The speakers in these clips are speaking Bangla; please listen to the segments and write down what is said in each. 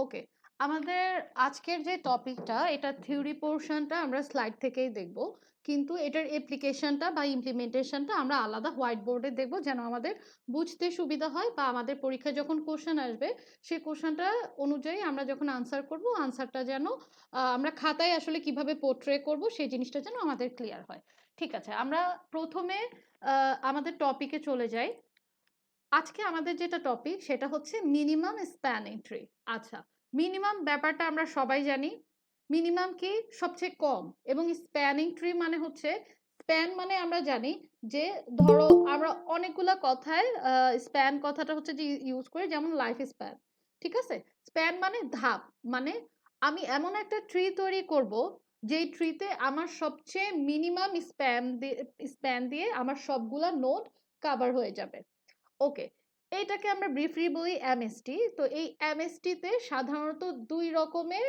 ওকে, আমাদের আজকের যে টপিকটা এটা থিওরি পোর্শনটা আমরা স্লাইড থেকেই দেখব, কিন্তু এটার অ্যাপ্লিকেশনটা বা ইমপ্লিমেন্টেশনটা আমরা আলাদা হোয়াইট বোর্ডে দেখব, যেন আমাদের বুঝতে সুবিধা হয় বা আমাদের পরীক্ষায় যখন কোশ্চেন আসবে সেই কোশ্চেনটা অনুযায়ী আমরা যখন আনসার করব, আনসারটা যেন আমরা খাতায় আসলে কিভাবে পোর্ট্রে করব সেই জিনিসটা যেন আমাদের ক্লিয়ার হয়। ঠিক আছে, আমরা প্রথমে আমাদের টপিকে চলে যাই। আজকে আমাদের যেটা টপিক সেটা হচ্ছে মিনিমাম স্প্যানিং ট্রি। আচ্ছা, মিনিমাম ব্যাপারটা আমরা সবাই জানি। মিনিমাম কি? সবচেয়ে কম। এবং স্প্যানিং ট্রি মানে হচ্ছে, স্প্যান মানে আমরা জানি যে ধরো আমরা অনেকগুলা কথায় স্প্যান কথাটা হচ্ছে যে ইউজ করি, যেমন লাইফ স্প্যান। ঠিক আছে, স্প্যান মানে ধাপ, মানে আমি এমন একটা ট্রি তৈরি করব যেই ট্রিতে আমার সবচেয়ে মিনিমাম স্প্যান দিয়ে আমার সবগুলা নোড কভার হয়ে যাবে। ওকে, এইটাকে আমরা ব্রিফলি বলি এমএসটি। তো এই এমএসটিতে সাধারণত দুই রকমের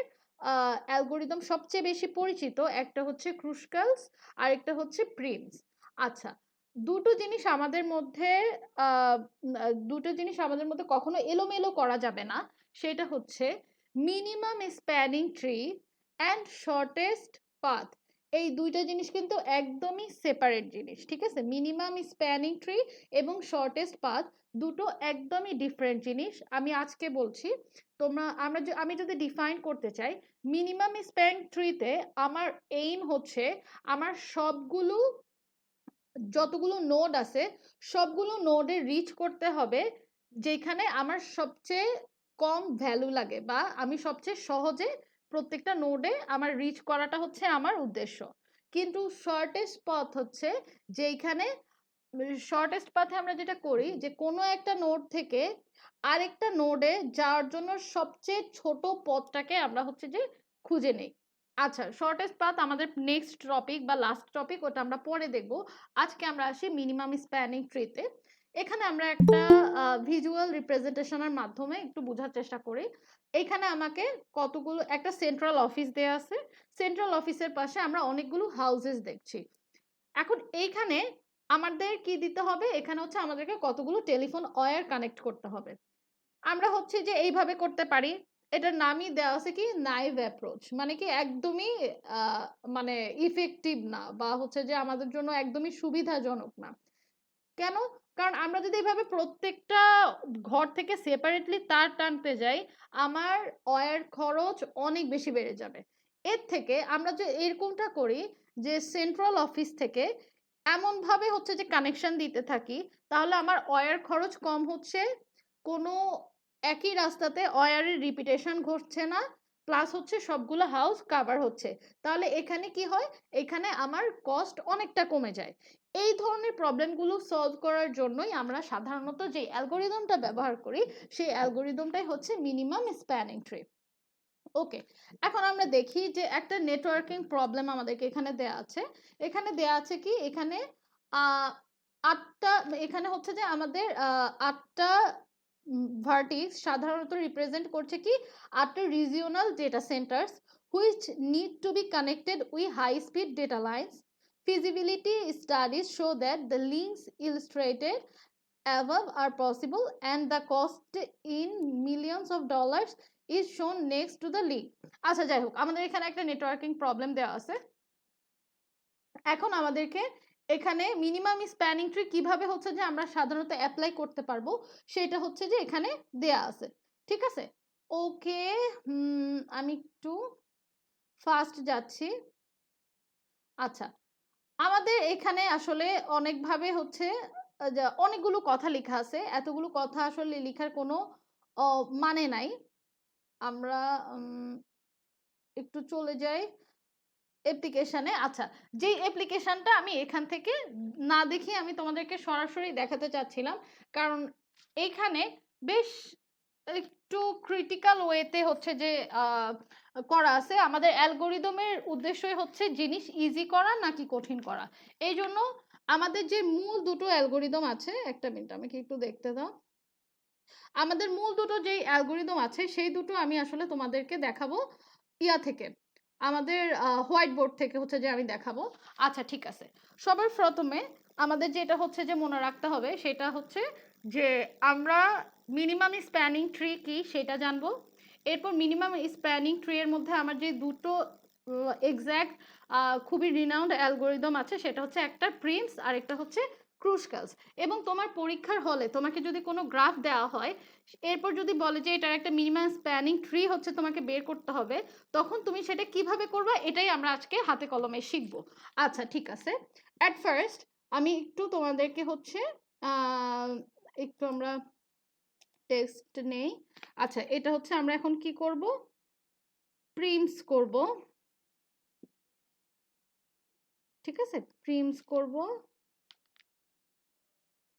অ্যালগোরিদম সবচেয়ে বেশি পরিচিত, একটা হচ্ছে ক্রুশকালস আর একটা হচ্ছে প্রিমস। আচ্ছা, দুটো জিনিস আমাদের মধ্যে দুটো জিনিস আমাদের মধ্যে কখনো এলোমেলো করা যাবে না। সেটা হচ্ছে minimum spanning tree and shortest path. এই দুইটা জিনিস কিন্তু একদমই সেপারেট জিনিস। ঠিক আছে, মিনিমাম স্প্যানিং ট্রি এবং শর্টেস্ট পাথ দুটো একদমই ডিফারেন্ট জিনিস। আমি আজকে বলছি, আমি যদি ডিফাইন করতে চাই, মিনিমাম স্প্যান ট্রিতে আমার এইম হচ্ছে আমার সবগুলো যতগুলো নোড আছে সবগুলো নোডে রিচ করতে হবে যেখানে আমার সবচেয়ে কম ভ্যালু লাগে, বা আমি সবচেয়ে সহজে প্রত্যেকটা নোডে আমার রিচ করাটা হচ্ছে আমার উদ্দেশ্য। কিন্তু শর্টেস্ট পথ হচ্ছে যেখানে, শর্টেস্ট পাথে আমরা যেটা করি যে কোনো একটা নোড থেকে আরেকটা নোডে যাওয়ার জন্য সবচেয়ে ছোট পথটাকে আমরা হচ্ছে যে খুঁজে নেই। আচ্ছা, শর্টেস্ট পাথ আমাদের নেক্সট টপিক বা লাস্ট টপিক, ওটা আমরা পরে দেখব। আজকে আমরা আসি মিনিমাম স্প্যানিং ট্রিতে। এখানে আমরা একটা ভিজুয়াল রিপ্রেজেন্টেশনের মাধ্যমে একটু বোঝার চেষ্টা করি। এখানে আমাকে কতগুলো, একটা সেন্ট্রাল অফিস দেয়া আছে, সেন্ট্রাল অফিসের পাশে আমরা অনেকগুলো হাউসেস দেখছি। এখন এইখানে আমাদের কি দিতে হবে? এখানে হচ্ছে আমাদেরকে কতগুলো টেলিফোন ওয়্যার কানেক্ট করতে হবে। আমরা হচ্ছে যে এইভাবে করতে পারি। এটার নামই দেওয়া আছে কি, নাইভ অ্যাপ্রোচ। মানে কি একদমই আহ, মানে ইফেক্টিভ না, বা হচ্ছে যে আমাদের জন্য একদমই সুবিধাজনক না। কেন? কারণ আমরা যদি এইভাবে প্রত্যেকটা ঘর থেকে সেপারেটলি তার টানতে যাই, আমার ওয়্যার খরচ অনেক বেশি বেড়ে যাবে। এর থেকে আমরা যে এরকমটা করি যে সেন্ট্রাল অফিস থেকে এমন ভাবে হচ্ছে যে কানেকশন দিতে থাকি, তাহলে আমার ওয়্যার খরচ কম হচ্ছে, কোনো একই রাস্তাতে ওয়্যারের রিপিটেশন ঘটছে না, প্লাস হচ্ছে সবগুলো হাউস কাভার হচ্ছে। তাহলে এখানে কি হয়? এখানে আমার কস্ট অনেকটা কমে যায়। এই ধরনের প্রবলেমগুলো সলভ করার জন্যই আমরা সাধারণত যে অ্যালগোরিদমটা ব্যবহার করি সেই অ্যালগোরিদমটাই হচ্ছে মিনিমাম স্প্যানিং ট্রি। ওকে, এখন আমরা দেখি যে একটা নেটওয়ার্কিং প্রবলেম আমাদেরকে এখানে দেয়া আছে। এখানে দেয়া আছে কি, এখানে আহ, আটটা, এখানে হচ্ছে যে আমাদের আটটা ভার্টিক্স সাধারণত রিপ্রেজেন্ট করছে কি, আটটা regional data centres which need to be connected with high speed data lines. Feasibility studies show that the links illustrated above are possible and the cost in millions of dollars is shown next to the link. আচ্ছা, যাই হোক, আমাদের এখানে একটা নেটওয়ার্কিং প্রবলেম দেওয়া আছে। এখন আমাদেরকে এখানে মিনিমাম স্প্যানিং ট্রি কিভাবে হচ্ছে যে আমরা সাধারণত অ্যাপ্লাই করতে পারবো সেটা হচ্ছে যে এখানে দেয়া আছে। ঠিক আছে, ওকে, আমি একটু ফাস্ট যাচ্ছি। আচ্ছা, আমাদের এখানে আসলে অনেকভাবে হচ্ছে অনেকগুলো কথা লেখা আছে, এতগুলো কথা আসলে লেখার কোনো মানে নাই। আমরা একটু চলে যাই অ্যাপ্লিকেশনে। আচ্ছা, যে অ্যাপ্লিকেশনটা আমি এখান থেকে না দেখি আমি তোমাদেরকে সরাসরি দেখাতে চাচ্ছিলাম, কারণ এখানে বেশ একটু ক্রিটিক্যাল ওয়েতে হচ্ছে যে করা আছে। আমাদের অ্যালগোরিদমের উদ্দেশ্যই হচ্ছে জিনিস ইজি করা নাকি কঠিন করা। এই জন্য আমাদের যে মূল দুটো অ্যালগোরিদম আছে, একটা মিনিট আমাকে একটু দেখতে দাও। আমাদের মূল দুটো যেই অ্যালগোরিদম আছে সেই দুটো আমি আসলে তোমাদেরকে দেখাবো ইয়া থেকে, আমাদের হোয়াইট বোর্ড থেকে হচ্ছে যে আমি দেখাবো। আচ্ছা, ঠিক আছে, সবার প্রথমে আমাদের যেটা হচ্ছে যে মনে রাখতে হবে সেটা হচ্ছে যে আমরা মিনিমাম স্প্যানিং ট্রি কি সেটা জানবো, এরপর মিনিমাম স্প্যানিং ট্রি এর মধ্যে আমার যে দুটো এক্স্যাক্ট খুবই রিনাউন্ড অ্যালগোরিদম আছে, সেটা হচ্ছে একটা প্রিমস আর একটা হচ্ছে ক্রুশকালস। এবং তোমার পরীক্ষার হলে তোমাকে যদি কোনো গ্রাফ দেওয়া হয়, এরপর যদি বলে যে এটার একটা মিনিমাম স্প্যানিং ট্রি হচ্ছে তোমাকে বের করতে হবে, তখন তুমি সেটা কিভাবে করবা এটাই আমরা আজকে হাতে কলমে শিখবো। আচ্ছা ঠিক আছে, অ্যাট ফার্স্ট আমি একটু তোমাদেরকে হচ্ছে একটু আমরা টেক্সট নেই। আচ্ছা এটা হচ্ছে আমরা এখন কি করব, প্রিমস করব, ঠিক আছে, প্রিমস করব।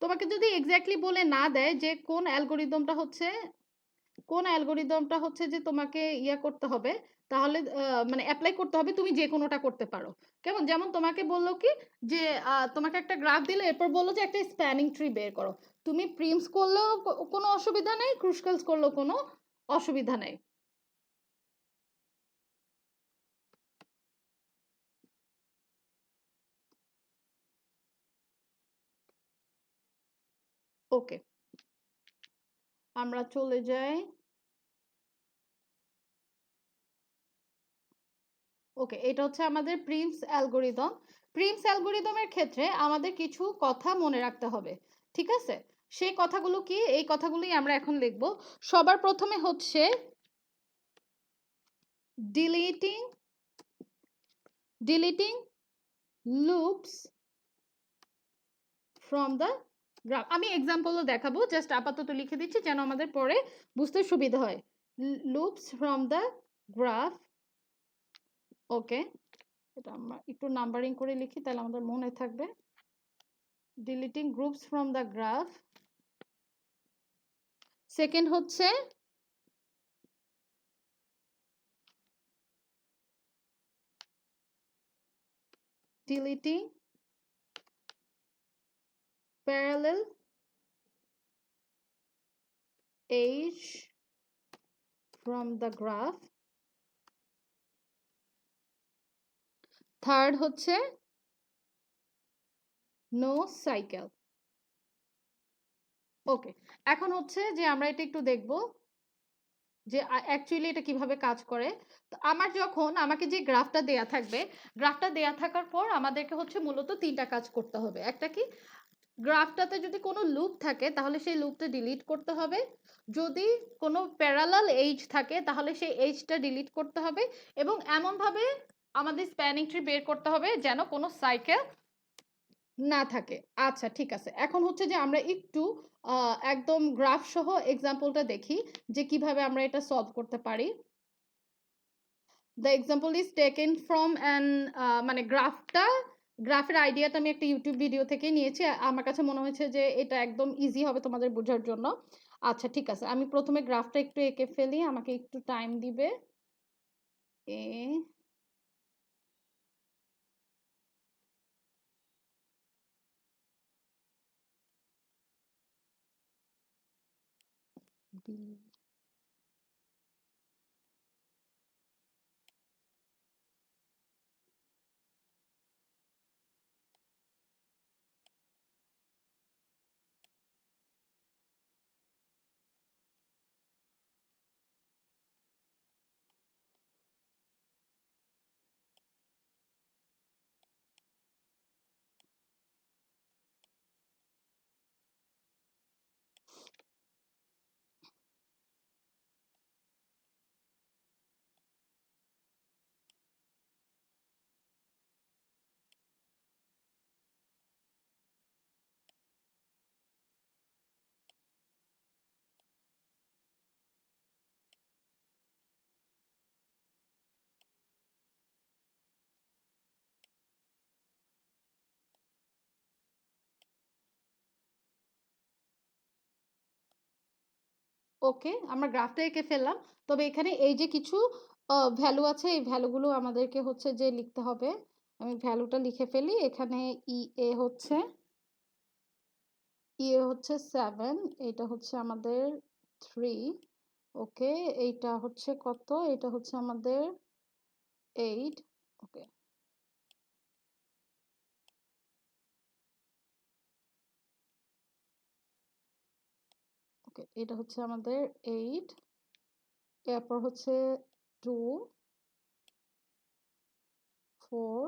তোমাকে যদি এক্স্যাক্টলি বলে না দেয় যে কোন অ্যালগোরিদমটা হচ্ছে যে তোমাকে ইয়া করতে হবে, তাহলে মানে অ্যাপ্লাই করতে হবে, তুমি যে কোনোটা করতে পারো। কেমন, যেমন তোমাকে বললো কি যে তোমাকে একটা গ্রাফ দিলে এরপর বললো যে একটা স্প্যানিং ট্রি বের করো, তুমি প্রিমস করলেও কোনো অসুবিধা নেই, ক্রুশকালস করলেও কোনো অসুবিধা নেই। ওকে, আমরা চলে যাই। ওকে, এটা হচ্ছে আমাদের প্রিমস অ্যালগোরিদম। প্রিমস অ্যালগোরিদমের ক্ষেত্রে আমাদের কিছু কথা মনে রাখতে হবে, ঠিক আছে? সেই কথাগুলো কি, এই কথাগুলোই আমরা এখন লিখব। সবার প্রথমে হচ্ছে deleting deleting loops from the graph. আমি এক্সাম্পলও দেখাবো, জাস্ট আপাতত লিখে দিচ্ছি যেন আমাদের পরে বুঝতে সুবিধা হয়। Loops from the graph. Okay, এটা আমরা একটু নাম্বারিং করে লিখি তাহলে আমাদের মনে থাকবে। Deleting groups from the graph. Second হচ্ছে deleting parallel edge from the graph. Third হচ্ছে no cycle. ওকে, এখন হচ্ছে যে আমরা এটা একটু দেখব যে অ্যাকচুয়ালি এটা কিভাবে কাজ করে। তো আমাকে যে গ্রাফটা দেয়া থাকবে, গ্রাফটা দেয়া থাকার পর আমাদেরকে হচ্ছে মূলত তিনটা কাজ করতে হবে। একটা কি, গ্রাফটাতে যদি কোনো লুপ থাকে তাহলে সেই লুপটা ডিলিট করতে হবে, যদি কোনো প্যারালাল এজ থাকে তাহলে সেই এজটা ডিলিট করতে হবে, এবং এমনভাবে আমাদের স্প্যানিং ট্রি বের করতে হবে যেন কোনো সাইকেল না থাকে। আচ্ছা ঠিক আছে, এখন হচ্ছে যে আমরা একটু একদম গ্রাফ সহ এক্সাম্পলটা দেখি যে কিভাবে আমরা এটা সলভ করতে পারি। The example is taken from an, মানে গ্রাফের আইডিয়াটা আমি একটা ইউটিউব ভিডিও থেকে নিয়েছি, আমার কাছে মনে হয়েছে যে এটা একদম ইজি হবে তোমাদের বোঝার জন্য। আচ্ছা ঠিক আছে, আমি প্রথমে গ্রাফটা একটু এঁকে ফেলি, আমাকে একটু টাইম দিবে। A B. ওকে, আমরা গ্রাফটা এঁকে ফেললাম। তবে এখানে এই যে কিছু ভ্যালু আছে, এই ভ্যালুগুলো আমাদেরকে হচ্ছে যে লিখতে হবে। আমি ভ্যালুটা লিখে ফেলি। এখানে ই এ হচ্ছে 7, এটা হচ্ছে আমাদের 3। ওকে, এইটা হচ্ছে কত, এটা হচ্ছে আমাদের 8। ওকে, ওকে, এটা হচ্ছে আমাদের 8। এরপর হচ্ছে 2 4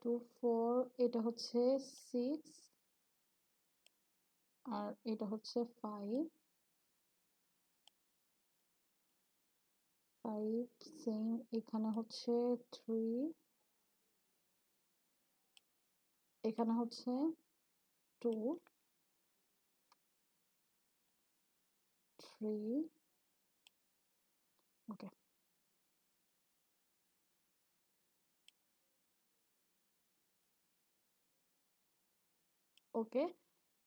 2 4, এটা হচ্ছে 6, আর এটা হচ্ছে 5 5 সেম, এখানে হচ্ছে 3, এখানে হচ্ছে 2 3, ওকে। ওকে,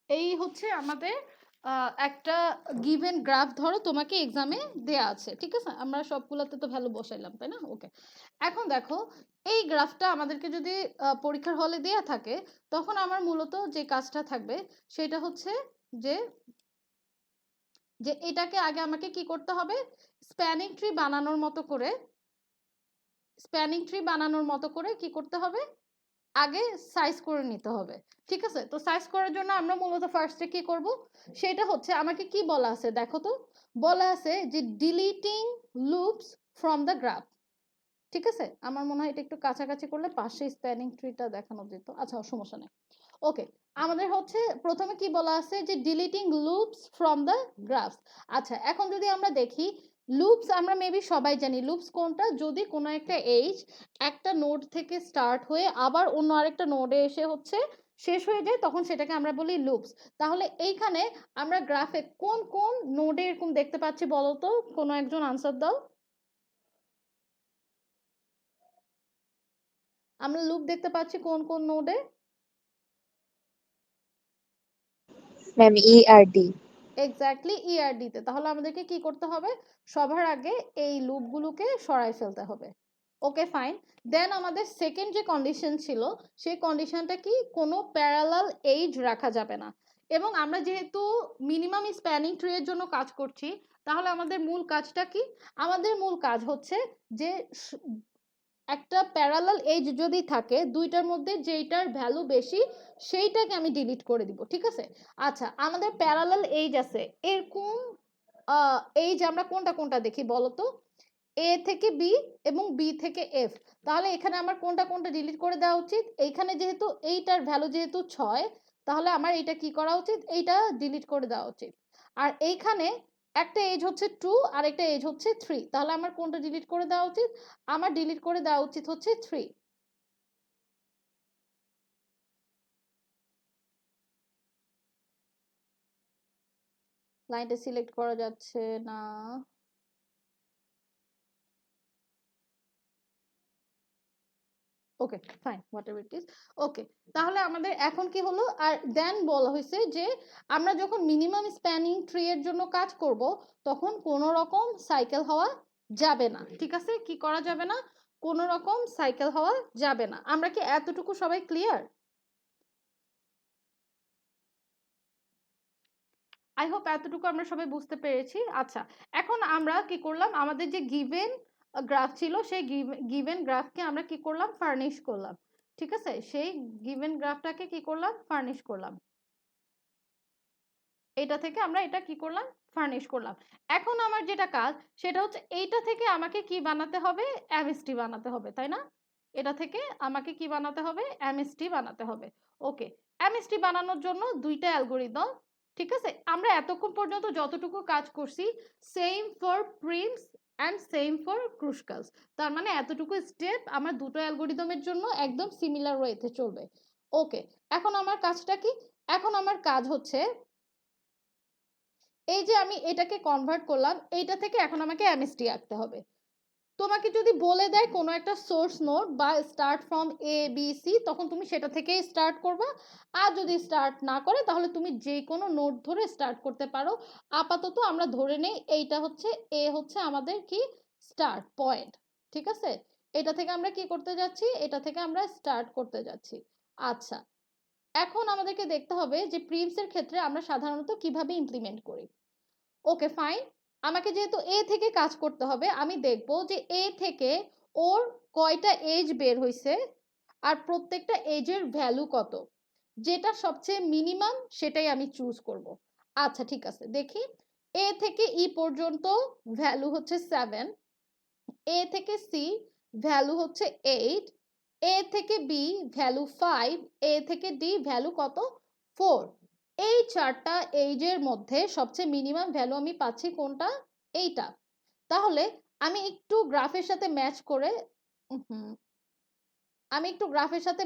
এই হচ্ছে আমাদের একটা গিভেন গ্রাফ, ধরো তোমাকে এক্সামে দেয়া আছে, ঠিক আছে, আমরা সবগুলোতে তো ভ্যালু বসাইলাম, তাই না? ওকে, এখন দেখো এই গ্রাফটা আমাদেরকে যদি পরীক্ষার হলে দেয়া থাকে, তখন আমার মূলত যে কাজটা থাকবে সেটা হচ্ছে যে যে এটাকে আগে আমাকে কি করতে হবে, স্প্যানিং ট্রি বানানোর মতো করে, স্প্যানিং ট্রি বানানোর মতো করে কি করতে হবে, আগে সাইজ করে নিতে হবে, ঠিক আছে? তো সাইজ করার জন্য আমরা মূলত ফার্স্টে কি করব, সেটা হচ্ছে আমাকে কি বলা আছে দেখো তো, বলা আছে যে deleting loops from the graph, ঠিক আছে? আমার মনে হয় এটা একটু কাছাকাছি করলে পাশে স্প্যানিং ট্রিটা দেখানো যেত, আচ্ছা সমস্যা নেই। ওকে, আমাদের হচ্ছে প্রথমে কি বলা আছে যে deleting loops from the graphs. আচ্ছা, এখন যদি আমরা দেখি লুপস, আমরা মেবি সবাই জানি লুপস কোনটা, যদি কোনো একটা এজ একটা নোড থেকে স্টার্ট হয়ে আবার অন্য আরেকটা নোডে এসে হচ্ছে শেষ হয়ে যায়, তখন সেটাকে আমরা বলি লুপস। তাহলে এইখানে আমরা গ্রাফে কোন কোন নোডে এরকম দেখতে পাচ্ছি বলো তো, কোনো একজন আনসার দাও। আমরা লুপ দেখতে পাচ্ছি কোন কোন নোডে? Ma'am ERD। এক্স্যাক্টলি ERD তে। তাহলে আমাদেরকে কি করতে হবে, সবার আগে এই লুপগুলোকে সরাই ফেলতে হবে। ওকে ফাইন, দেন আমাদের সেকেন্ড যে কন্ডিশন ছিল, সেই কন্ডিশনটা কি, কোনো প্যারালাল এজ রাখা যাবে না। এবং আমরা যেহেতু মিনিমাম স্প্যানিং ট্রি এর জন্য কাজ করছি, তাহলে আমাদের মূল কাজটা কি, আমাদের মূল কাজ হচ্ছে যে একটা প্যারালাল এজ যদি থাকে দুইটার মধ্যে যেইটার ভ্যালু বেশি সেইটাকে আমি ডিলিট করে দিব, ঠিক আছে? আচ্ছা, আমাদের প্যারালাল এজ আছে এরকম এজ, আমরা কোনটা কোনটা দেখি বলো তো, এ থেকে বি এবং বি থেকে এফ। তাহলে এখানে আমার কোনটা কোনটা ডিলিট করে দেওয়া উচিত, এইখানে যেহেতু এইটার ভ্যালু যেহেতু 6, তাহলে আমার এইটা কি করা উচিত, এইটা ডিলিট করে দেওয়া উচিত। আর এইখানে একটা এজ হচ্ছে 2 আর একটা এজ হচ্ছে 3, তাহলে আমার কোনটা ডিলিট করে দেওয়া উচিত, আমার ডিলিট করে দেওয়া উচিত হচ্ছে 3। লাইনটা সিলেক্ট করা যাচ্ছে না। Okay fine, whatever it is. Okay, তাহলে আমাদের এখন কি হলো, আর দেন বলা হয়েছে যে আমরা যখন মিনিমাম স্প্যানিং ট্রি এর জন্য কাজ করব, তখন কোনো রকম সাইকেল হওয়া যাবে না, ঠিক আছে? কি করা যাবে না, কোনো রকম সাইকেল হওয়া যাবে না। আমরা কি এতটুকু সবাই ক্লিয়ার? আই হোপ এতটুকু আমরা সবাই বুঝতে পেরেছি। আচ্ছা, এখন আমরা কি করলাম, আমাদের যে গিভেন গ্রাফ ছিল সেই গিভেন গ্রাফকে আমরা কি করলাম, ফার্নিশ করলাম, ঠিক আছে? সেই গিভেন গ্রাফটাকে কি করলাম, ফার্নিশ করলাম, এটা থেকে আমরা এটা কি করলাম, ফার্নিশ করলাম। এখন আমার যেটা কাজ সেটা হচ্ছে এইটা থেকে আমাকে কি বানাতে হবে, এমএসটি বানাতে হবে, তাই না? এটা থেকে আমাকে কি বানাতে হবে, এমএসটি বানাতে হবে। ওকে, এমএসটি বানানোর জন্য দুইটা অ্যালগোরিদম, ঠিক আছে? আমরা এতক্ষণ পর্যন্ত যতটুকু কাজ করছি same for Prim's and same for Kruskal's, তার মানে এতটুকু স্টেপ আমার দুটো অ্যালগোরিদমের জন্য একদম সিমিলার ওয়েতে চলবে। ওকে, এখন আমার কাজটা কি, এখন আমার কাজ হচ্ছে এই যে আমি এটাকে কনভার্ট করলাম, এইটা থেকে এখন আমাকে এমএসটি আঁকতে হবে। তোমাকে যদি বলে দেয় কোনো একটা সোর্স নোড বা start from A B C, তখন তুমি সেটা থেকেই স্টার্ট করবা। আর যদি স্টার্ট না করে তাহলে তুমি যে কোনো নোড ধরে স্টার্ট করতে পারো। আপাতত আমরা ধরে নেই এইটা হচ্ছে এ, হচ্ছে আমাদের কি স্টার্ট পয়েন্ট, ঠিক আছে? এটা থেকে আমরা কি করতে যাচ্ছি, এটা থেকে আমরা স্টার্ট করতে যাচ্ছি। আচ্ছা, এখন আমাদেরকে দেখতে হবে যে প্রিমস এর ক্ষেত্রে আমরা সাধারণত কিভাবে ইমপ্লিমেন্ট করি। ওকে ফাইন, আমাকে যেহেতু এ থেকে কাজ করতে হবে, আমি দেখব যে এ থেকে ওর কয়টা এজ বের হইছে আর প্রত্যেকটা এজের ভ্যালু কত, যেটা সবচেয়ে মিনিমাম সেটাই আমি চুজ করব। আচ্ছা ঠিক আছে, দেখি এ থেকে ই পর্যন্ত ভ্যালু হচ্ছে 7, এ থেকে সি ভ্যালু হচ্ছে 8, এ থেকে বি ভ্যালু 5, এ থেকে ডি ভ্যালু কত 4। এই চারটা এইজের মধ্যে সবচেয়ে মিনিমাম ভ্যালু আমি পাচ্ছি কোনটা, এইটা। তাহলে আমি একটু গ্রাফের সাথে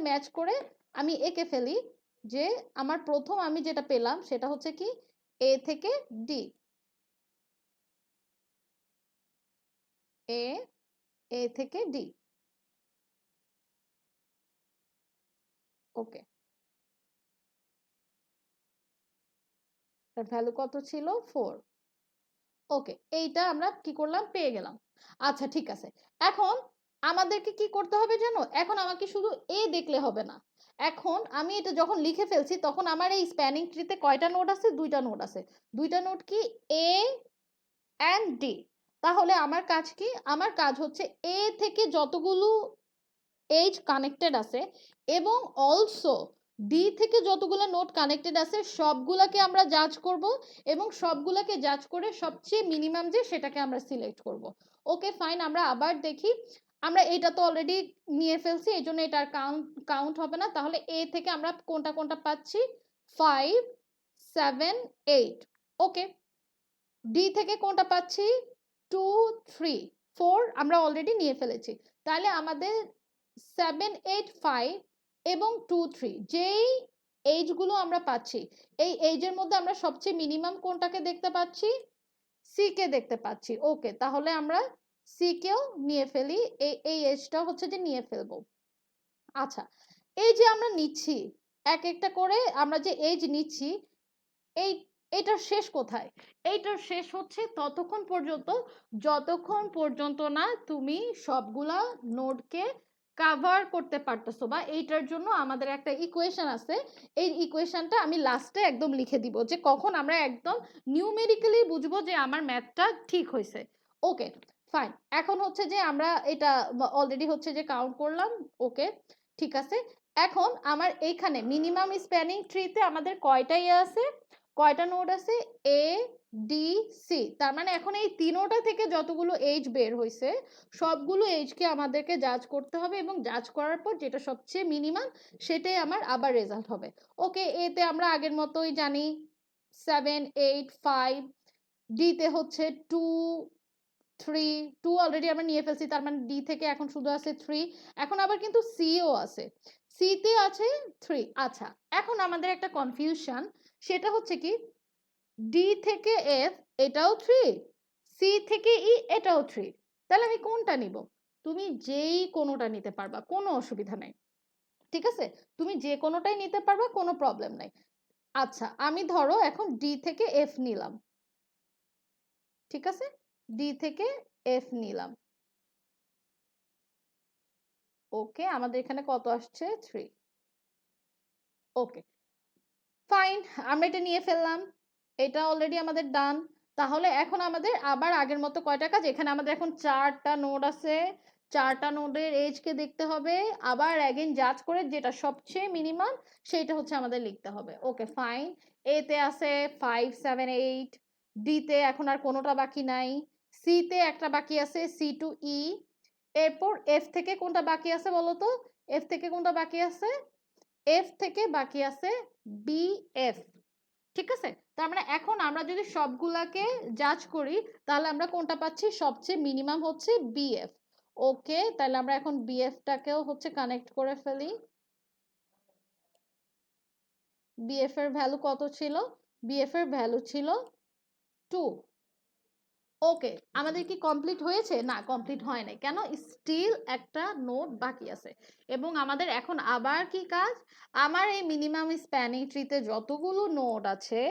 ম্যাচ করে আমি এঁকে ফেলি যে আমার প্রথম আমি যেটা পেলাম সেটা হচ্ছে কি এ থেকে ডি, এ থেকে ডি। ওকে, তার ভ্যালু কত ছিল 4। ওকে, এইটা আমরা কি করলাম, পেয়ে গেলাম। আচ্ছা ঠিক আছে, এখন আমাদেরকে কি করতে হবে জানো, এখন আমাকে শুধু এ দেখলে হবে না। এখন আমি এটা যখন লিখে ফেলছি তখন আমার এই স্প্যানিং ট্রিতে কয়টা নোড আছে, দুইটা নোড আছে। দুইটা নোড কি, এ অ্যান্ড ডি। তাহলে আমার কাজ কি, আমার কাজ হচ্ছে এ থেকে যতগুলো এইজ কানেক্টেড আছে এবং অলসো ডি থেকে যতগুলো নোড কানেক্টেড আছে সবগুলাকে আমরা জাজ করব এবং সবগুলাকে জাজ করে সবচেয়ে মিনিমাম যে সেটাকে আমরা সিলেক্ট করব। ওকে ফাইন, আমরা আবার দেখি। আমরা এটা তো অলরেডি নিয়ে ফেলছি, এই জন্য এটার কাউন্ট হবে না। তাহলে এ থেকে আমরা কোনটা কোনটা পাচ্ছি, 5, 7, 8। ওকে, ডি থেকে কোনটা পাচ্ছি, 2, 3, 4 আমরা অলরেডি নিয়ে ফেলেছি। তাহলে আমাদের 7, 8, 5 এবং 2, 3 যেই এইজগুলো আমরা পাচ্ছি, এই এইজের মধ্যে আমরা সবচেয়ে মিনিমাম কোনটাকে দেখতে পাচ্ছি, সি কে দেখতে পাচ্ছি। ওকে, তাহলে আমরা সি কেও নিয়ে ফেলি, এই এজটা হচ্ছে যে নিয়ে ফেলবো। আচ্ছা, এই যে আমরা নিচ্ছি এক একটা করে, আমরা যে এজ নিচ্ছি, এই এটার শেষ কোথায়, এইটার শেষ হচ্ছে ততক্ষণ পর্যন্ত যতক্ষণ পর্যন্ত না তুমি সবগুলা নোডকে কাভার করতে পারতেছো। বা এইটার জন্য আমাদের একটা ইকুয়েশন আছে, এই ইকুয়েশনটা আমি লাস্টে একদম লিখে দিব যে কখন আমরা একদম নিউমেরিক্যালি বুঝবো যে আমার ম্যাথটা ঠিক হয়েছে। ওকে ফাইন, এখন হচ্ছে যে আমরা এটা অলরেডি হচ্ছে যে কাউন্ট করলাম। ওকে ঠিক আছে, এখন আমার এইখানে মিনিমাম স্প্যানিং ট্রিতে আমাদের কয়টা ইয়ে আছে, কয়টা নোড আছে, এ ডি সি। তার মানে এখন এই তিনোটা থেকে যতগুলো এইজ বের হয়েছে সবগুলো এইজকে আমাদেরকে জাজ করতে হবে এবং জাজ করার পর যেটা সবচেয়ে মিনিমাম সেটাই আমার আবার রেজাল্ট হবে। ওকে, এতে আমরা আগের মতোই জানি 7, 8, 5, ডিতে হচ্ছে 2, 3, 2 অলরেডি আমরা নিয়ে ফেলছি, তার মানে ডি থেকে এখন শুধু আছে 3। এখন আবার কিন্তু সিও আছে, সিতে আছে 3। আচ্ছা, এখন আমাদের একটা কনফিউশন, সেটা হচ্ছে কি ডি থেকে এফ এটাও 3, সি থেকে ই এটাও 3। তাহলে আমি কোনটা নিব, তুমি যেই কোনোটা নিতে পারবা, কোনো অসুবিধা নাই। ঠিক আছে, তুমি যে কোনোটাই নিতে পারবা, কোনো প্রবলেম নাই। আচ্ছা, আমি ধরো এখন ডি থেকে এফ নিলাম। ঠিক আছে, ডি থেকে এফ নিলাম। ওকে, আমাদের এখানে কত আসছে, 3। ওকে ফাইন, আমরা এটা নিয়ে ফেললাম, এটা অলরেডি আমাদের ডান। তাহলে এখন আমাদের আবার আগের মতো কয়টা কাজ, এখানে আমাদের এখন 4টা নোড আছে, 4টা নোডের এজ কে দেখতে হবে, আবার অ্যাগেন জাজ করে যেটা সবচেয়ে মিনিমাম সেটা হচ্ছে আমাদের লিখতে হবে। ওকে ফাইন, এতে আছে 5, 7, 8, ডিতে এখন আর কোনোটা বাকি নাই, সিতে একটা বাকি আছে, সি টু ই। এরপর এফ থেকে কোনটা বাকি আছে বলো তো, এফ থেকে কোনটা বাকি আছে, এফ থেকে বাকি আছে বিএফ। ঠিক আছে, তার মানে এখন আমরা যদি সবগুলাকে জাজ করি তাহলে আমরা কোনটা পাচ্ছি, সবচেয়ে মিনিমাম হচ্ছে বিএফ। ওকে, তাহলে আমরা এখন বিএফটাকেও হচ্ছে কানেক্ট করে ফেলি। বিএফ এর ভ্যালু কত ছিল, বিএফ এর ভ্যালু ছিল 2। ওকে, আমাদের কি কমপ্লিট হয়েছে, না কমপ্লিট হয় নাই, কেন, স্টিল একটা নোড বাকি আছে। এবং আমাদের এখন আবার কি কাজ, আমার এই মিনিমাম স্প্যানিং ট্রিতে যতগুলো নোড আছে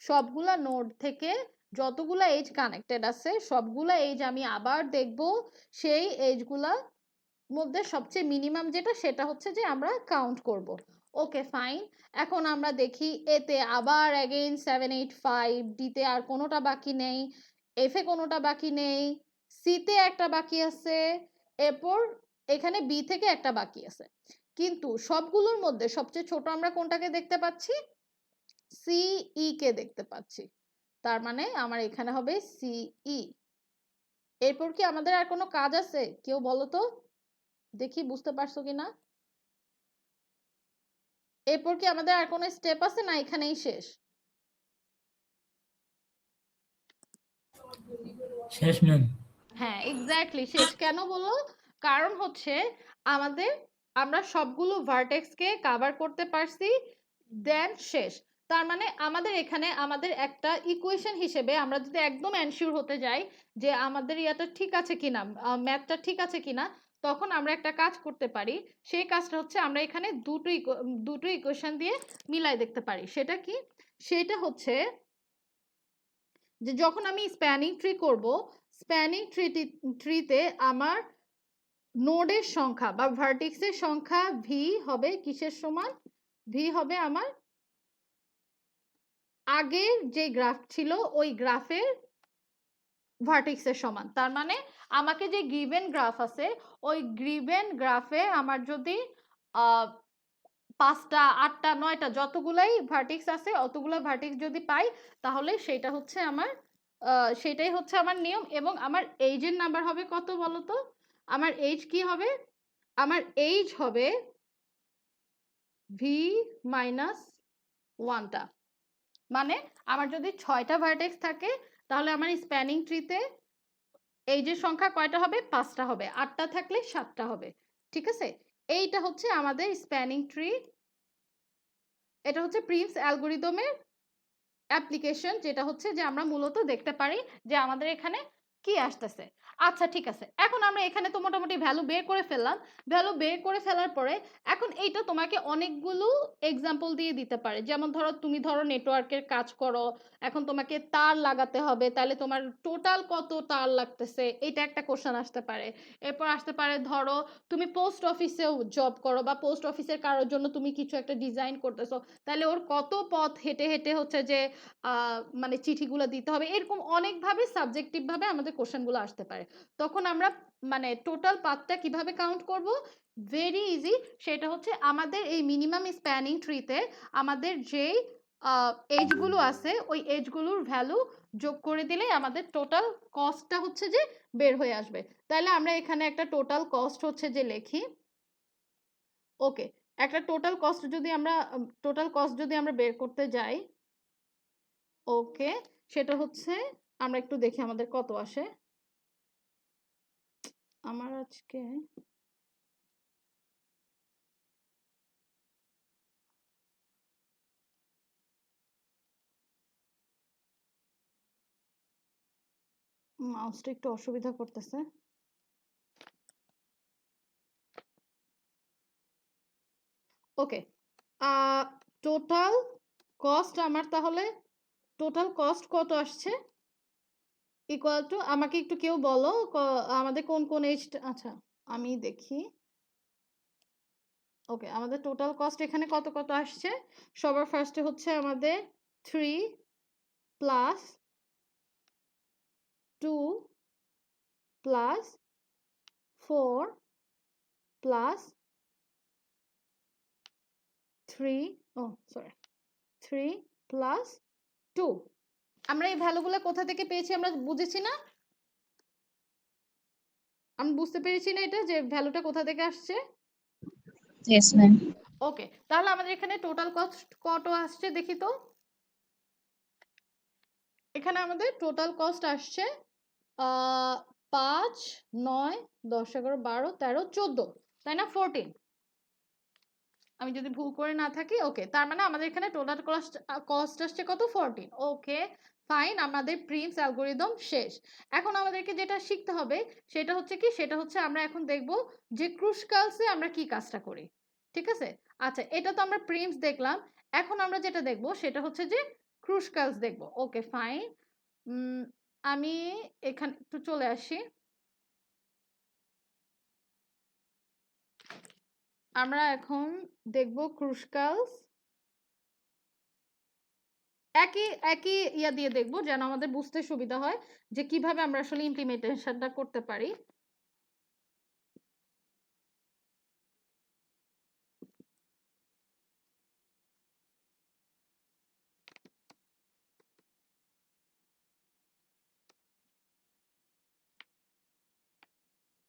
সবগুলা নোড থেকে যতগুলা এজ কানেক্টেড আছে সবগুলা এজ আমি আবার দেখব, সেই এজগুলা মধ্যে সবচেয়ে মিনিমাম যেটা সেটা হচ্ছে যে আমরা কাউন্ট করব। ওকে ফাইন, এখন আমরা দেখি এতে আবার অ্যাগেইন 7, 8, 5, ডিতে আর কোনোটা বাকি নেই, এফে কোনোটা বাকি নেই, সিতে একটা বাকি আছে, এরপর এখানে বি থেকে একটা বাকি আছে। কিন্তু সবগুলোর মধ্যে সবচেয়ে ছোট আমরা কোনটাকে দেখতে পাচ্ছি, সিই কে দেখতে পাচ্ছি। তার মানে আমার এখানে হবে সিই। এরপর কি আমাদের আর কোনো কাজ আছে? কেউ বলো তো, দেখি বুঝতে পারছো কিনা। এরপর কি আমাদের আর কোনো স্টেপ আছে, না এখানেই শেষ? শেষ ম্যাম। হ্যাঁ, এক্স্যাক্টলি শেষ। কেন বলো? কারণ হচ্ছে আমাদের, আমরা সবগুলো ভার্টেক্সকে কভার করতে পারছি, দেন শেষ। তার মানে আমাদের এখানে আমাদের একটা ইকুয়েশন হিসেবে আমরা যদি একদম এনশিওর হতে যাই যে আমাদের ইয়াটা ঠিক আছে কিনা, ম্যাথটা ঠিক আছে কিনা, তখন আমরা একটা কাজ করতে পারি। সেই কাজটা হচ্ছে আমরা এখানে দুটো ইকুয়েশন দিয়ে মিলাই দেখতে পারি। সেটা কি? সেটা হচ্ছে যে যখন আমি স্প্যানিং ট্রি করব, স্প্যানিং ট্রিতে আমার নোডের সংখ্যা বা ভার্টেক্সের সংখ্যা ভি হবে কিসের সমান? ভি হবে আমার আগের যে গ্রাফ ছিল ওই গ্রাফের ভার্টেক্সের সমান। তার মানে আমাকে যে গিভেন গ্রাফ আছে, ওই গিভেন গ্রাফে আমার যদি 5টা 8টা 9টা যতগুলাই ভার্টেক্স আছে, অতগুলো ভার্টেক্স যদি পাই, তাহলে সেটা হচ্ছে আমার সেটাই হচ্ছে আমার নিয়ম। এবং আমার এইজের নাম্বার হবে কত বলো তো? আমার এইজ কি হবে? আমার এইজ হবে ভি মাইনাস 1টা। মানে আমার যদি 6টা ভার্টেক্স থাকে, তাহলে আমার স্প্যানিং ট্রিতে এইজের সংখ্যা কয়টা হবে? 5টা হবে। 8টা থাকলে 7টা হবে। ঠিক আছে? এইটা হচ্ছে আমাদের স্প্যানিং ট্রি। এটা হচ্ছে প্রিমস অ্যালগরিদমের অ্যাপ্লিকেশন, যেটা হচ্ছে যে আমরা মূলত দেখতে পারি যে আমাদের এখানে কি আসতেছে। আচ্ছা ঠিক আছে, এখন আমরা এখানে তো মোটামুটি ভ্যালু বের করে ফেললাম। ভ্যালু বের করে ফেলার পরে এখন এইটা তোমাকে অনেকগুলো এক্সাম্পল দিয়ে দিতে পারে। যেমন ধরো তুমি ধরো নেটওয়ার্কের কাজ করো, এখন তোমাকে তার লাগাতে হবে, তাহলে তোমার টোটাল কত তার লাগতেছে, এটা একটা কোশ্চেন আসতে পারে। এরপর আসতে পারে ধরো তুমি পোস্ট অফিসেও জব করো, বা পোস্ট অফিসের কারোর জন্য তুমি কিছু একটা ডিজাইন করতেছো, তাহলে ওর কত পথ হেঁটে হেঁটে হচ্ছে যে মানে চিঠিগুলো দিতে হবে। এরকম অনেকভাবে সাবজেক্টিভ ভাবে আমাদের কোশ্চেনগুলো আসতে পারে। তখন আমরা মানে টোটাল পাথটা কিভাবে কাউন্ট করব? Very easy. সেটা হচ্ছে আমাদের এই মিনিমাম স্প্যানিং ট্রিতে আমাদের যেই এজগুলো আছে, ওই এজগুলোর ভ্যালু যোগ করে দিলেই আমাদের টোটাল কস্টটা হচ্ছে যে বের হয়ে আসবে। তাহলে আমরা এখানে একটা টোটাল কস্ট হচ্ছে যে লিখি। ওকে, একটা টোটাল কস্ট যদি আমরা বের করতে যাই, ওকে, সেটা হচ্ছে আমরা একটু দেখি আমাদের কত আসে। আমার আজকে মাউসটা একটু অসুবিধা করতেছে। ওকে, টোটাল কস্ট আমার, তাহলে টোটাল কস্ট কত আসছে? ইকুয়াল টু, আমাকে একটু কেউ বলো আমাদের কোন কোন এজ। আচ্ছা আমি দেখি। ওকে, আমাদের টোটাল কস্ট এখানে কত কত আসছে? সবার ফার্স্টে হচ্ছে আমাদের 3 প্লাস 2 প্লাস 4 প্লাস 3, ও সরি, 3 প্লাস 2। আমরা এই ভ্যালুগুলো কোথা থেকে পেয়েছি আমরা বুঝেছি না? আমি বুঝতে পেরেছি না এটা যে ভ্যালুটা কোথা থেকে আসছে? Yes, ma'am. ওকে, তাহলে আমাদের এখানে টোটাল কস্ট কত আসছে দেখি তো। এখানে আমাদের টোটাল কস্ট আসছে 5 9 10 11 12 13 14, তাই না? 14, আমি যদি ভুল করে না থাকি। ওকে, তার মানে আমাদের এখানে টোটাল কস্ট আসছে কত? 14। ওকে ফাইন, আমাদের প্রিমস অ্যালগরিদম শেষ। এখন আমাদেরকে যেটা শিখতে হবে সেটা হচ্ছে কি, সেটা হচ্ছে আমরা এখন দেখব যে ক্রুশকালসে আমরা কি কাজটা করি। ঠিক আছে? আচ্ছা, এটা তো আমরা প্রিমস দেখলাম। এখন আমরা যেটা দেখব সেটা হচ্ছে যে ক্রুশকালস দেখব। ওকে ফাইন, আমি এখানে একটু চলে আসি। আমরা এখন দেখব ক্রুশকালস। একই একই ইয়া দিয়ে দেখবো, যেন আমাদের বুঝতে সুবিধা হয় যে কিভাবে আমরা আসলে ইমপ্লিমেন্টেশনটা করতে পারি।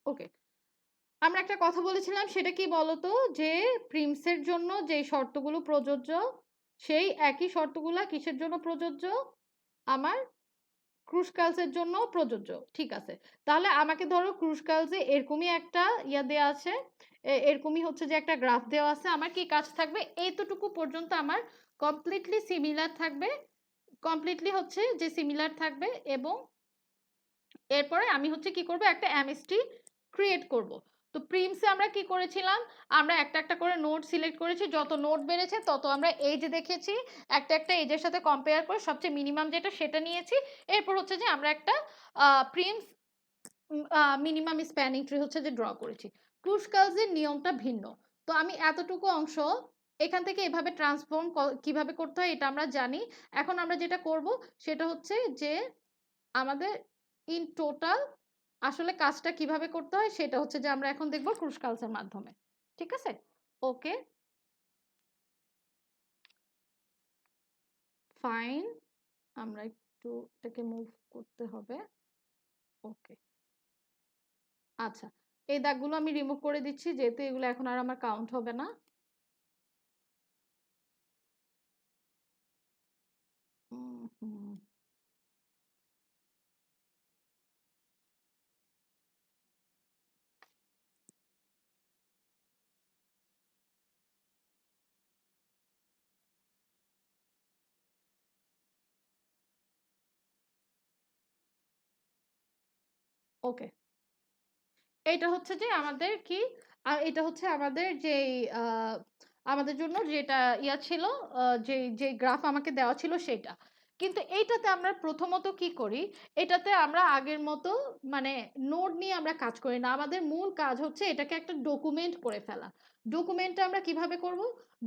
ওকে, আমরা একটা কথা বলেছিলাম, সেটা কি বলতো, যে প্রিমসের জন্য যে শর্তগুলো প্রযোজ্য, সেই একই শর্তগুলা কিসের জন্য প্রযোজ্য, আমার ক্রুশকালসের জন্য প্রযোজ্য। ঠিক আছে, তাহলে আমাকে ধরো ক্রুশকালসে এরকমই একটা ইয়া দেওয়া আছে, এরকমই হচ্ছে যে একটা গ্রাফ দেওয়া আছে। আমার কি কাজ থাকবে, এইতটুকু পর্যন্ত আমার কমপ্লিটলি সিমিলার থাকবে, কমপ্লিটলি হচ্ছে যে সিমিলার থাকবে, এবং এরপরে আমি হচ্ছে কি করব, একটা এমএসটি ক্রিয়েট করব। তো প্রিমসে আমরা কি করেছিলাম, আমরা একটা একটা করে নোট সিলেক্ট করেছি, যত নোট বেড়েছে তত আমরা এজ দেখেছি, একটা একটা এজের সাথে কম্পেয়ার করে সবচেয়ে মিনিমাম যেটা সেটা নিয়েছি। এরপর হচ্ছে যে আমরা একটা প্রিমস মিনিমাম স্প্যানিং ট্রি হচ্ছে যে ড্র করেছি। ক্রুশকালসের নিয়মটা ভিন্ন। তো আমি এতটুকু অংশ এখান থেকে এভাবে ট্রান্সফর্ম কিভাবে করতে হয় এটা আমরা জানি। এখন আমরা যেটা করব সেটা হচ্ছে যে আমাদের ইন টোটাল আসলে কাজটা কিভাবে করতে হয় সেটা হচ্ছে যে আমরা এখন দেখব ক্রুশকালসের মাধ্যমে। ঠিক আছে, ওকে ফাইন, আমরা একটু এটাকে মুভ করতে হবে। ওকে, আচ্ছা, এই দাগগুলো আমি রিমুভ করে দিচ্ছি, যেহেতু এগুলো এখন আর আমার কাউন্ট হবে না। ওকে, এটা হচ্ছে যে আমাদের কি, এটা হচ্ছে আমাদের যে আমাদের জন্য যেটা ইয়া ছিল, যে যে গ্রাফ আমাকে দেওয়া ছিল সেটা। কিন্তু এইটাতে আমরা প্রথমত কি করি, এটাতে আমরা আগের মতো মানে নোট নিয়ে আমরা কাজ করি না। আমাদের মূল কাজ হচ্ছে এটাকে একটা ডকুমেন্ট করে ফেলা। ডকুমেন্টটা আমরা কিভাবে করব,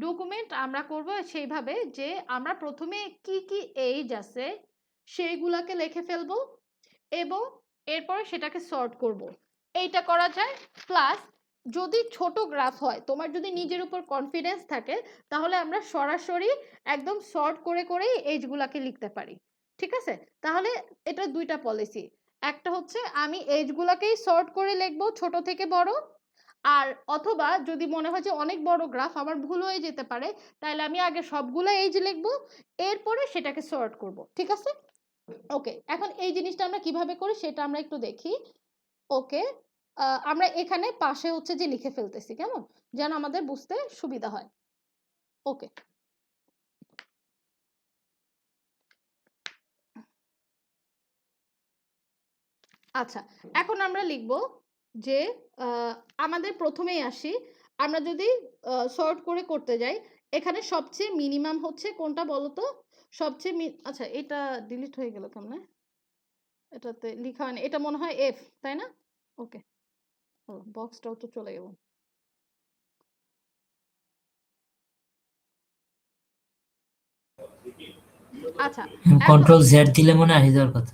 ডকুমেন্ট আমরা করব সেইভাবে যে আমরা প্রথমে কি কি এজ আছে সেইগুলাকে লিখে ফেলবো, এবং এরপরে সেটাকে সর্ট করব। এইটা করা যায়। প্লাস যদি ছোট গ্রাফ হয়, তোমার যদি নিজের উপর কনফিডেন্স থাকে, তাহলে আমরা সরাসরি একদম সর্ট করে করেই এজগুলাকে লিখতে পারি। ঠিক আছে, তাহলে এটা দুইটা পলিসি। একটা হচ্ছে আমি এজগুলাকেই সর্ট করে লিখবো ছোট থেকে বড়, আর অথবা যদি মনে হয় যে অনেক বড় গ্রাফ আমার ভুল হয়ে যেতে পারে, তাহলে আমি আগে সবগুলো এজ লিখবো, এরপরে সেটাকে সর্ট করব। ঠিক আছে, ওকে, এখন এই জিনিসটা আমরা কিভাবে করি সেটা আমরা একটু দেখি। ওকে, আমরা এখানে পাশে হচ্ছে যে লিখে ফেলতেছি, কেমন যেন আমাদের বুঝতে সুবিধা হয়। ওকে, আচ্ছা, এখন আমরা লিখব যে আমাদের প্রথমেই আসি, আমরা যদি সর্ট করে করতে যাই, এখানে সবচেয়ে মিনিমাম হচ্ছে কোনটা বলতো, সবচেয়ে আচ্ছা এটা ডিলিট হয়ে গেল কেমনে, এটাতে লেখা হয়নি, এটা মনে হয় এফ, তাই না? ওকে, ও বক্সটাও তো চলে গেল। আচ্ছা, কন্ট্রোল জেড দিলে মনে আসে যাওয়ার কথা।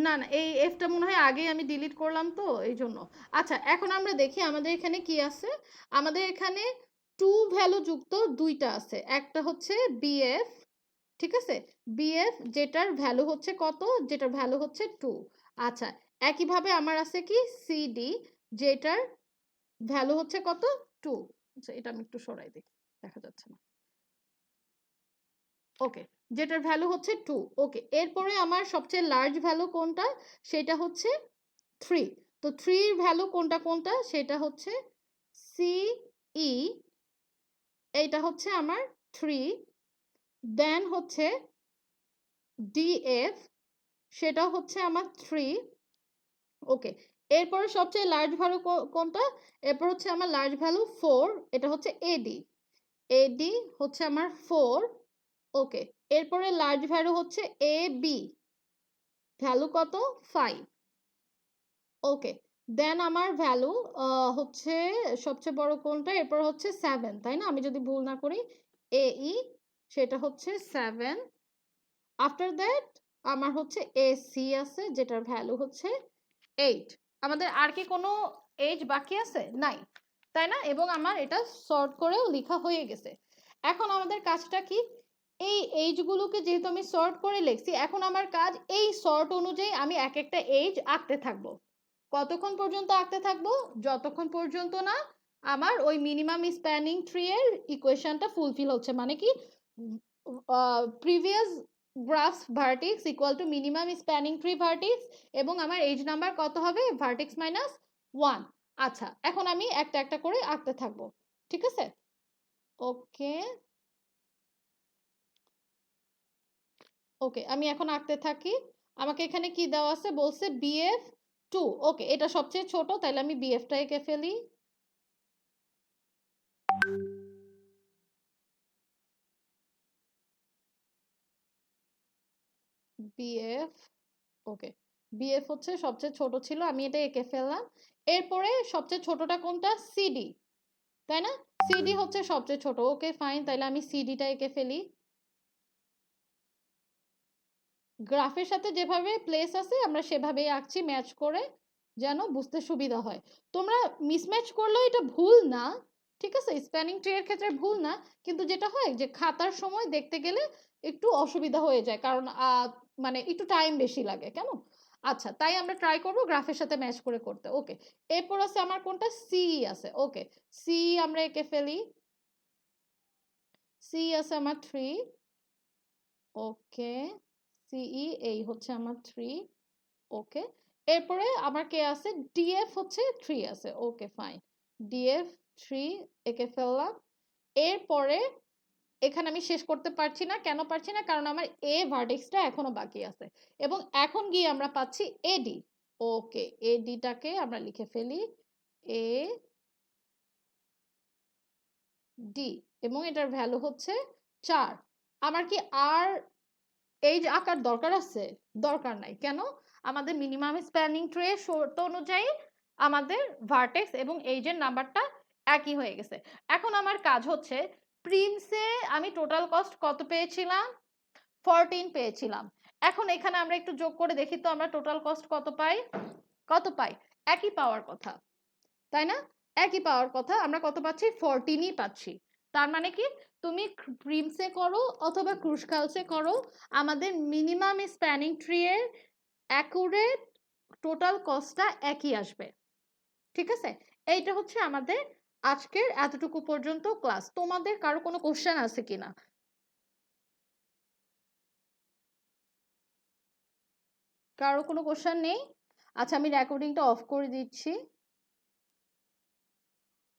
না না, এই এফটা মনে হয় আগেই আমি ডিলিট করলাম তো এই জন্য। আচ্ছা, এখন আমরা দেখি আমাদের এখানে কি আছে। আমাদের এখানে টু ভ্যালু যুক্ত দুইটা আছে, একটা হচ্ছে বিএফ, ঠিক আছে, বিএফ যেটার ভ্যালু হচ্ছে কত, যেটার ভ্যালু হচ্ছে 2। আচ্ছা, একইভাবে আমার আছে কি সিডি, যেটার ভ্যালু হচ্ছে কত 2। আচ্ছা, এটা আমি একটু সরাই দিই, দেখা যাচ্ছে না। ওকে, যেটার ভ্যালু হচ্ছে 2। ওকে, এরপরে আমার সবচেয়ে লার্জ ভ্যালু কোনটা, সেটা হচ্ছে 3। তো 3 এর ভ্যালু কোনটা কোনটা, সেটা হচ্ছে সিই, এইটা হচ্ছে আমার 3। দেন হচ্ছে ডিএফ, সেটা হচ্ছে আমার 3। ওকে, এরপরে সবচেয়ে লার্জ ভ্যালু কোনটা, এরপর হচ্ছে আমার লার্জ ভ্যালু 4, এটা হচ্ছে এডি, এডি হচ্ছে আমার 4। ওকে, এরপরে লার্জ ভ্যালু হচ্ছে এ বি, ভ্যালু কত 5। ওকে, দেন আমার ভ্যালু হচ্ছে সবচেয়ে বড় কোনটা, এরপর হচ্ছে 7, তাই না, আমি যদি ভুল না করি, এই সেটা হচ্ছে 7। আফটার দ্যাট আমার হচ্ছে এসি আছে, যেটার ভ্যালু হচ্ছে 8। আমাদের আর কি কোনো এজ বাকি আছে নাই, তাই না, এবং আমার এটা সর্ট করেও লেখা হয়ে গেছে। এখন আমাদের কাজটা কি, এই এইজগুলোকে যেহেতু আমি সর্ট করে লিখছি, এখন আমার কাজ এই সর্ট অনুযায়ী আমি এক একটা এজ আঁকতে থাকবো। কতক্ষণ পর্যন্ত আঁকতে থাকবো? যতক্ষণ পর্যন্ত না আমার ওই মিনিমাম স্প্যানিং ট্রি এর ইকুয়েশনটা ফুলফিল হচ্ছে, মানে কি previous graph vertex equal to minimum spanning tree vertex, এবং আমার এজ নাম্বার কত হবে? Vertex minus 1। আচ্ছা, এখন আমি একটা একটা করে আঁকতে থাকবো, ঠিক আছে? ওকে ওকে, আমি এখন আঁকতে থাকি। আমাকে এখানে কি দেওয়া আছে? বলছে বিএফ 2। ওকে, এটা সবচেয়ে ছোট, তাহলে আমি বিএফটা এঁকে ফেলি। বিএফ, ওকে, বিএফ হচ্ছে সবচেয়ে ছোট ছিল, আমি এটা এঁকে ফেললাম। এরপরে সবচেয়ে ছোটটা কোনটা? সিডি, তাই না? সিডি হচ্ছে সবচেয়ে ছোট। ওকে ফাইন, তাহলে আমি সিডিটা এঁকে ফেলি। গ্রাফের সাথে যেভাবে প্লেস আছে আমরা সেভাবেই আঁকছি, ম্যাচ করে, যেন বুঝতে সুবিধা হয়। তোমরা মিসম্যাচ করলেও এটা ভুল না, ঠিক আছে? স্প্যানিং ট্রি এর ক্ষেত্রে ভুল না, কিন্তু যেটা হয় যে খাতার সময় দেখতে গেলে একটু অসুবিধা হয়ে যায়, কারণ মানে একটু টাইম বেশি লাগে, কেমন? আচ্ছা, তাই আমরা ট্রাই করব গ্রাফের সাথে ম্যাচ করে করতে। ওকে, এরপর আছে আমার কোনটা? সি আছে। ওকে, সি আমরা এঁকে ফেলি। সি আছে আমার 3। ওকে, সিই এই হচ্ছে আমার 3। ওকে, এরপরে আমার কে আছে? ডিএফ হচ্ছে 3 আছে। ওকে ফাইন, ডিএফ 3 এঁকে ফেললাম। এরপরে এখানে আমি শেষ করতে পারছি না, কেন পারছি না? কারণ আমার এ ভার্টেক্সটা এখনো বাকি আছে, এবং এখন গিয়ে আমরা পাচ্ছি এডি। ওকে, এডিটাকে আমরা লিখে ফেলি এ ডি, এবং এটার ভ্যালু হচ্ছে 4। আমার কি আর এই যে আঁকার দরকার আছে? দরকার নাই। কেন? আমাদের মিনিমাম স্প্যানিং ট্রি শর্ত অনুযায়ী আমাদের ভার্টেক্স এবং এজের নাম্বারটা একই হয়ে গেছে। এখন আমার কাজ হচ্ছে, প্রিন্সে আমি টোটাল কস্ট কত পেয়েছিলাম? 14 পেয়েছিলাম। এখন এখানে আমরা একটু যোগ করে দেখি তো আমরা টোটাল কস্ট কত পাই? কত পাই? একই পাওয়ার কথা, তাই না? একই পাওয়ার কথা, আমরা কত পাচ্ছি? 14ই পাচ্ছি। তার মানে কি, তুমি প্রিমসে করো অথবা ক্রুশকালসে করো, আমাদের মিনিমাম স্প্যানিং ট্রি এর অ্যাকুরেট টোটাল কস্টটা একই আসবে, ঠিক আছে? এইটা হচ্ছে আমাদের আজকের এতটুকু পর্যন্ত ক্লাস। তোমাদের কারো কোনো কোশ্চেন আছে কিনা? কারো কোনো কোশ্চেন নেই? আচ্ছা, আমি রেকর্ডিংটা অফ করে দিচ্ছি।